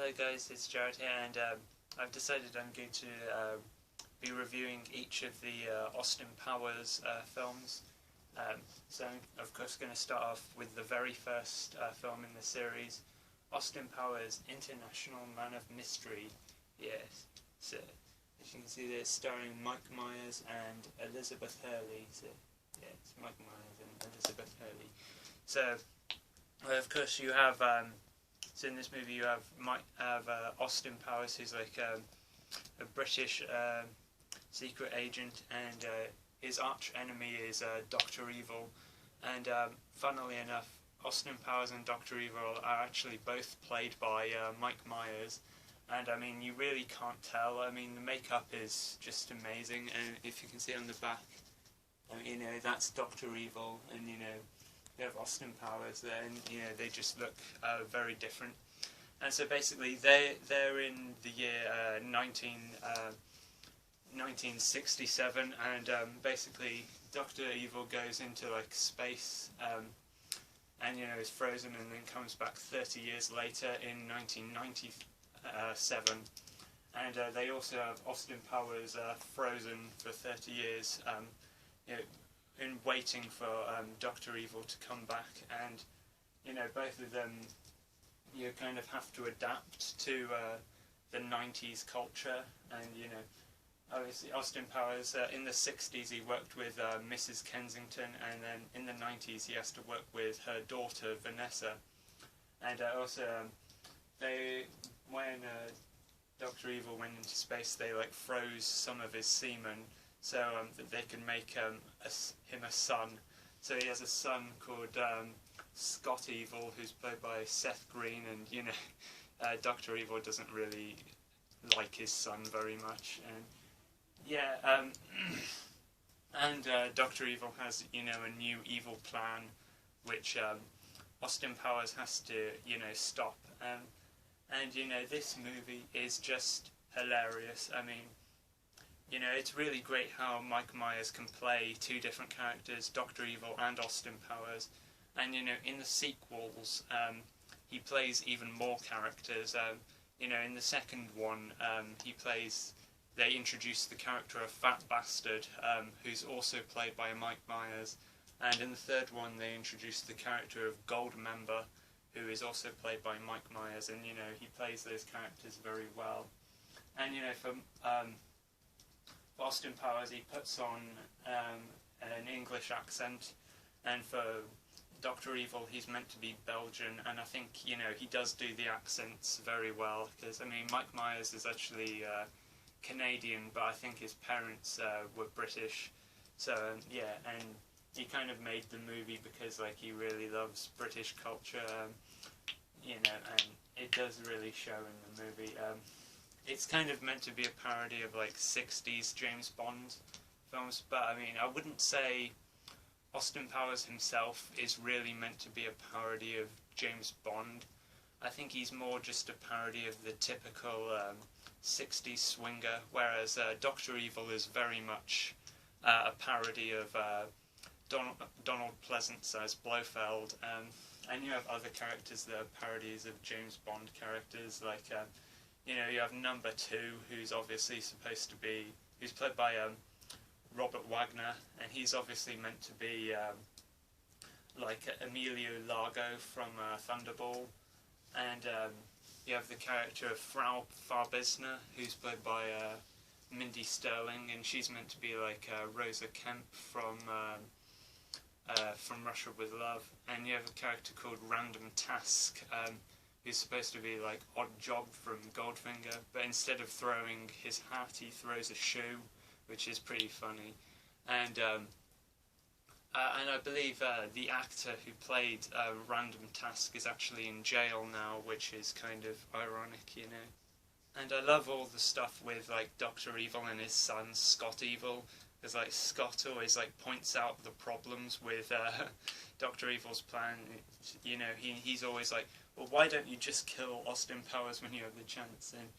Hello guys, it's Jared here, and I've decided I'm going to be reviewing each of the Austin Powers films. So I'm of course going to start off with the very first film in the series, Austin Powers International Man of Mystery. Yes, so as you can see there, starring Mike Myers and Elizabeth Hurley. So yeah, it's Mike Myers and Elizabeth Hurley. So of course you have so in this movie you have Austin Powers, who's like a British secret agent, and his arch enemy is Dr. Evil. And funnily enough, Austin Powers and Dr. Evil are actually both played by Mike Myers. And I mean, you really can't tell. I mean, the makeup is just amazing, and if you can see on the back, you know, that's Dr. Evil, and you know, you have Austin Powers there, and you know, they just look very different. And so basically, they're in the year 1967, and basically, Dr. Evil goes into like space, and you know, is frozen, and then comes back 30 years later in 1997. And they also have Austin Powers frozen for 30 years, you know, in waiting for Dr. Evil to come back. And you know, both of them, you kind of have to adapt to the 90s culture. And you know, obviously Austin Powers in the 60s he worked with Mrs. Kensington, and then in the 90s he has to work with her daughter Vanessa. And also when Dr. Evil went into space, they like froze some of his semen so that they can make him a son. So he has a son called Scott Evil, who's played by Seth Green, and you know, Dr. Evil doesn't really like his son very much. And yeah, and Dr. Evil has, you know, a new evil plan, which Austin Powers has to, you know, stop. And you know, this movie is just hilarious. I mean, you know, it's really great how Mike Myers can play two different characters, Dr. Evil and Austin Powers. And you know, in the sequels, he plays even more characters. You know, in the second one, they introduce the character of Fat Bastard, who's also played by Mike Myers. And in the third one, they introduce the character of Goldmember, who is also played by Mike Myers. And you know, he plays those characters very well. And you know, for Austin Powers, he puts on an English accent, and for Dr. Evil, he's meant to be Belgian, and I think, you know, he does do the accents very well, because, I mean, Mike Myers is actually Canadian, but I think his parents were British. So yeah, and he kind of made the movie because like he really loves British culture, you know, and it does really show in the movie. It's kind of meant to be a parody of like 60s James Bond films, but I mean, I wouldn't say Austin Powers himself is really meant to be a parody of James Bond. I think he's more just a parody of the typical 60s swinger, whereas Dr. Evil is very much a parody of Donald Pleasance as Blofeld, and you have other characters that are parodies of James Bond characters, like you know, you have Number 2, who's obviously supposed to be, who's played by Robert Wagner, and he's obviously meant to be like Emilio Largo from Thunderball. And you have the character of Frau Farbissina, who's played by Mindy Sterling, and she's meant to be like Rosa Kemp from Russia with Love. And you have a character called Random Task, who's supposed to be like Odd Job from Goldfinger, but instead of throwing his hat, he throws a shoe, which is pretty funny. And I believe the actor who played Random Task is actually in jail now, which is kind of ironic, you know. And I love all the stuff with like Dr. Evil and his son Scott Evil, because like Scott always like points out the problems with Dr. Evil's plan. You know, he's always like, well, why don't you just kill Austin Powers when you have the chance? And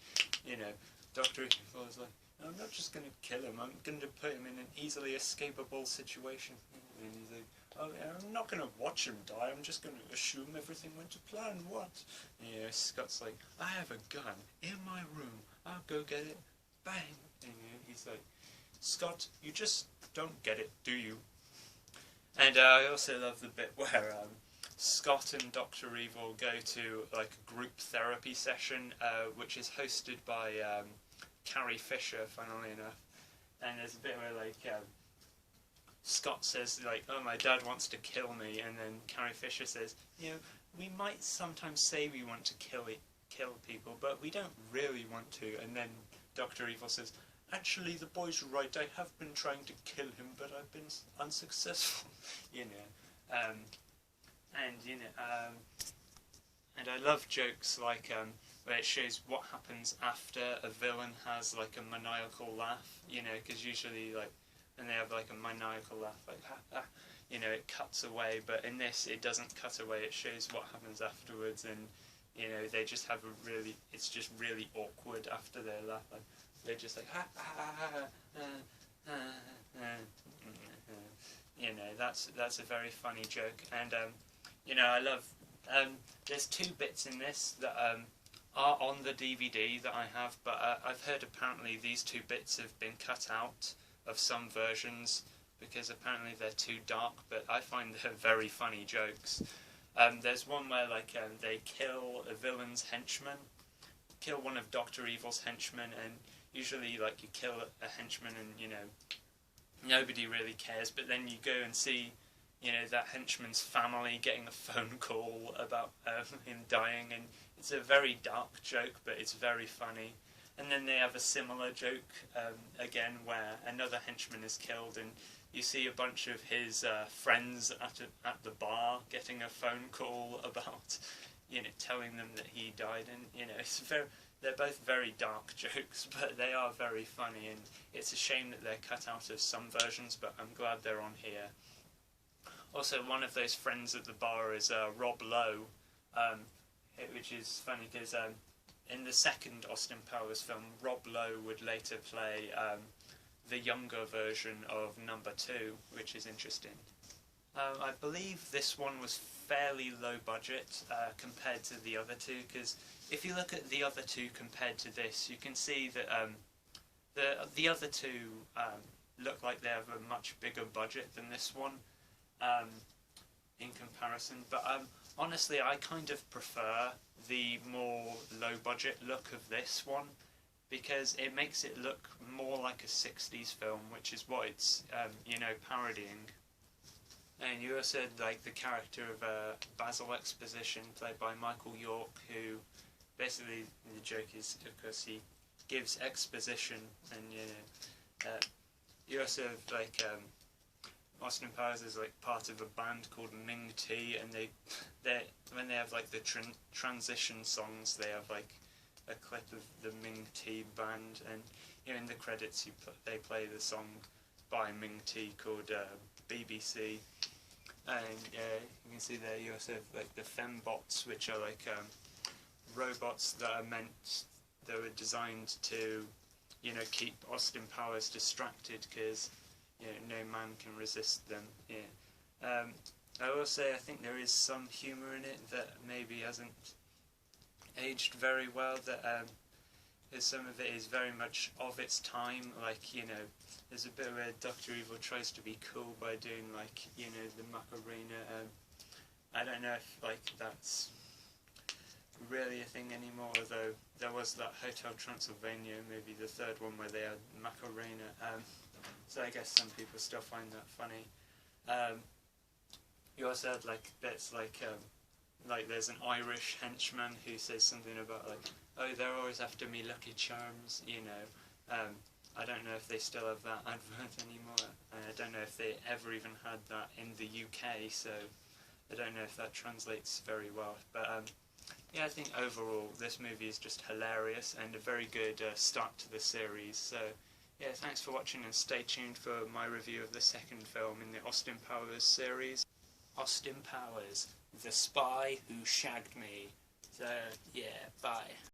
you know, Dr. Evil is like, I'm not just going to kill him, I'm going to put him in an easily escapable situation. And he's like, I'm not going to watch him die, I'm just going to assume everything went to plan, what? And, you know, Scott's like, I have a gun in my room, I'll go get it, bang! And, you know, he's like, Scott, you just don't get it, do you? And I also love the bit where Scott and Dr. Evil go to like a group therapy session, which is hosted by Carrie Fisher, funnily enough. And there's a bit where like Scott says like, "Oh, my dad wants to kill me," and then Carrie Fisher says, "You know, we might sometimes say we want to kill people, but we don't really want to." And then Dr. Evil says, "Actually, the boy's right. I have been trying to kill him, but I've been unsuccessful." You know, and you know, and I love jokes like where it shows what happens after a villain has like a maniacal laugh. You know, because usually like when they have like a maniacal laugh, like ha, ha, you know, it cuts away. But in this, it doesn't cut away. It shows what happens afterwards, and you know, they just have a really. It's just really awkward after their laugh. Like, they're just like, ha, ha, ha, ha, you know, that's a very funny joke. And, you know, I love, there's two bits in this that are on the DVD that I have, but I've heard apparently these two bits have been cut out of some versions because apparently they're too dark, but I find they're very funny jokes. There's one where, like, they kill a villain's henchman, kill one of Dr. Evil's henchmen, and usually, like, you kill a henchman and, you know, nobody really cares, but then you go and see, you know, that henchman's family getting a phone call about him dying, and it's a very dark joke, but it's very funny. And then they have a similar joke, again, where another henchman is killed, and you see a bunch of his friends at the bar getting a phone call about, you know, telling them that he died, and, you know, it's very... They're both very dark jokes, but they are very funny, and it's a shame that they're cut out of some versions, but I'm glad they're on here. Also, one of those friends at the bar is Rob Lowe, which is funny because in the second Austin Powers film, Rob Lowe would later play the younger version of Number 2, which is interesting. I believe this one was fairly low budget compared to the other two, because if you look at the other two compared to this, you can see that the other two look like they have a much bigger budget than this one in comparison. But honestly, I kind of prefer the more low budget look of this one, because it makes it look more like a 60s film, which is what it's you know, parodying. And you also had, like, the character of Basil Exposition, played by Michael York, who basically, the joke is, of course, he gives exposition, and, you know, you also have, like, Austin Powers is, like, part of a band called Ming T, and when they have, like, the transition songs, they have, like, a clip of the Ming T band, and, you know, in the credits, they play the song by Ming T called BBC, and you can see there you also have like the fembots, which are like robots that were designed to, you know, keep Austin Powers distracted, because, you know, no man can resist them. Yeah. I will say I think there is some humour in it that maybe hasn't aged very well. That some of it is very much of its time, like, you know, there's a bit where Dr. Evil tries to be cool by doing, like, you know, the Macarena. I don't know if, like, that's really a thing anymore, although there was that Hotel Transylvania movie, the third one, where they had Macarena, so I guess some people still find that funny. You also had, like, bits like there's an Irish henchman who says something about, like, oh, they're always after me Lucky Charms, you know. I don't know if they still have that advert anymore. I don't know if they ever even had that in the UK, so I don't know if that translates very well. But yeah, I think overall this movie is just hilarious and a very good start to the series. So yeah, thanks for watching, and stay tuned for my review of the second film in the Austin Powers series. Austin Powers, the spy who shagged me. So yeah, bye.